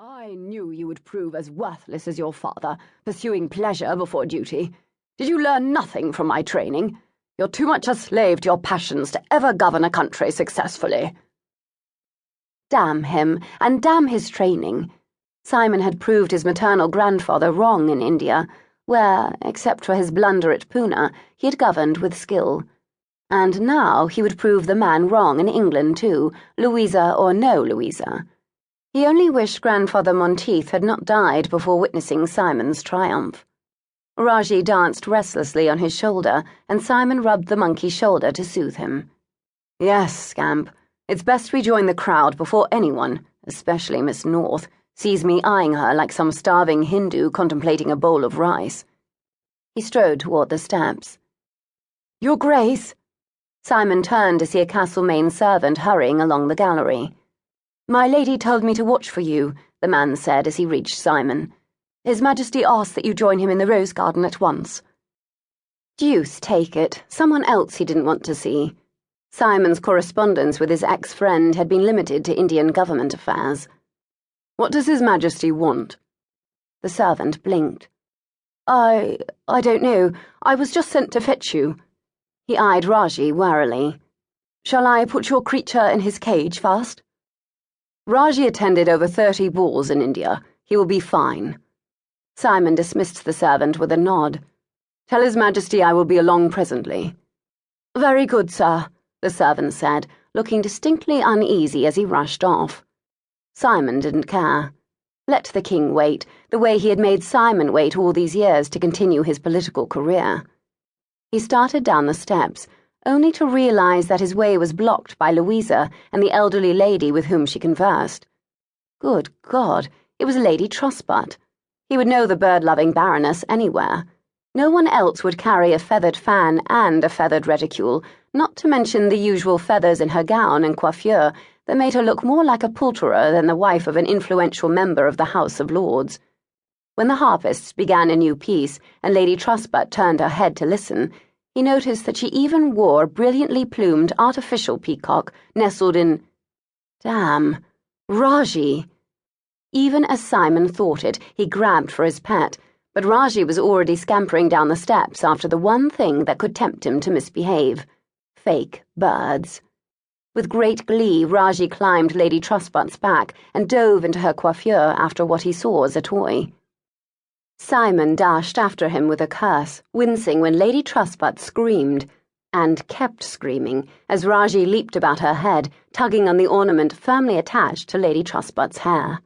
I knew you would prove as worthless as your father, pursuing pleasure before duty. Did you learn nothing from my training? You're too much a slave to your passions to ever govern a country successfully. Damn him, and damn his training. Simon had proved his maternal grandfather wrong in India, where, except for his blunder at Poona, he had governed with skill. And now he would prove the man wrong in England too, Louisa or no Louisa. He only wished Grandfather Monteith had not died before witnessing Simon's triumph. Raji danced restlessly on his shoulder, and Simon rubbed the monkey's shoulder to soothe him. Yes, scamp, it's best we join the crowd before anyone, especially Miss North, sees me eyeing her like some starving Hindu contemplating a bowl of rice. He strode toward the steps. Your Grace! Simon turned to see a Castlemaine servant hurrying along the gallery. My lady told me to watch for you, the man said as he reached Simon. His Majesty asked that you join him in the rose garden at once. Deuce take it, someone else he didn't want to see. Simon's correspondence with his ex-friend had been limited to Indian government affairs. What does His Majesty want? The servant blinked. I don't know. I was just sent to fetch you. He eyed Raji warily. Shall I put your creature in his cage first? Raji attended over 30 balls in India. He will be fine. Simon dismissed the servant with a nod. Tell His Majesty I will be along presently. Very good, sir, the servant said, looking distinctly uneasy as he rushed off. Simon didn't care. Let the king wait, the way he had made Simon wait all these years to continue his political career. He started down the steps, only to realize that his way was blocked by Louisa and the elderly lady with whom she conversed. Good God, it was Lady Trussbutt. He would know the bird-loving Baroness anywhere. No one else would carry a feathered fan and a feathered reticule, not to mention the usual feathers in her gown and coiffure that made her look more like a poulterer than the wife of an influential member of the House of Lords. When the harpists began a new piece and Lady Trussbutt turned her head to listen, he noticed that she even wore a brilliantly plumed artificial peacock nestled in— Damn, Raji! Even as Simon thought it, he grabbed for his pet, but Raji was already scampering down the steps after the one thing that could tempt him to misbehave: fake birds. With great glee, Raji climbed Lady Trussbutt's back and dove into her coiffure after what he saw as a toy. Simon dashed after him with a curse, wincing when Lady Trussbutt screamed, and kept screaming as Raji leaped about her head, tugging on the ornament firmly attached to Lady Trussbutt's hair.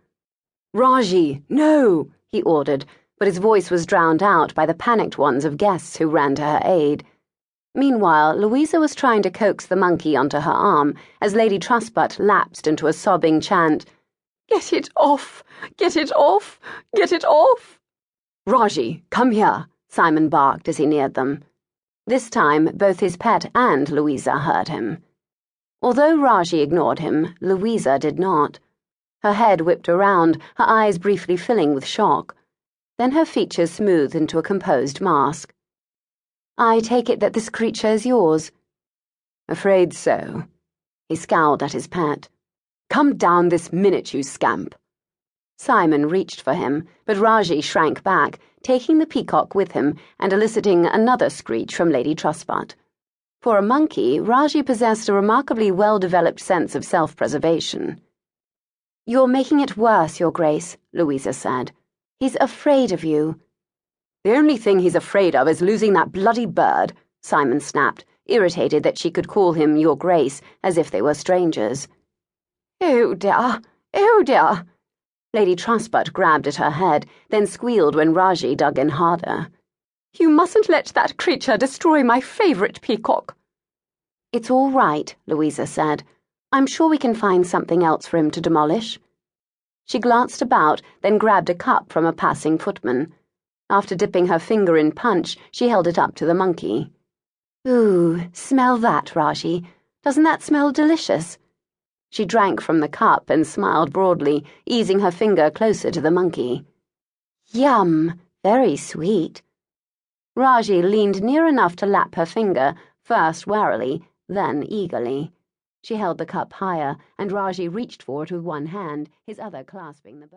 Raji, no, he ordered, but his voice was drowned out by the panicked ones of guests who ran to her aid. Meanwhile, Louisa was trying to coax the monkey onto her arm as Lady Trussbutt lapsed into a sobbing chant. Get it off! Get it off! Get it off! Raji, come here, Simon barked as he neared them. This time, both his pet and Louisa heard him. Although Raji ignored him, Louisa did not. Her head whipped around, her eyes briefly filling with shock. Then her features smoothed into a composed mask. I take it that this creature is yours? Afraid so. He scowled at his pet. Come down this minute, you scamp. Simon reached for him, but Raji shrank back, taking the peacock with him and eliciting another screech from Lady Trussbutt. For a monkey, Raji possessed a remarkably well-developed sense of self-preservation. You're making it worse, Your Grace, Louisa said. He's afraid of you. The only thing he's afraid of is losing that bloody bird, Simon snapped, irritated that she could call him Your Grace as if they were strangers. Oh dear, oh dear. Lady Trussbutt grabbed at her head, then squealed when Raji dug in harder. You mustn't let that creature destroy my favourite peacock. It's all right, Louisa said. I'm sure we can find something else for him to demolish. She glanced about, then grabbed a cup from a passing footman. After dipping her finger in punch, she held it up to the monkey. Ooh, smell that, Raji. Doesn't that smell delicious? She drank from the cup and smiled broadly, easing her finger closer to the monkey. Yum, very sweet. Raji leaned near enough to lap her finger, first warily, then eagerly. She held the cup higher, and Raji reached for it with one hand, his other clasping the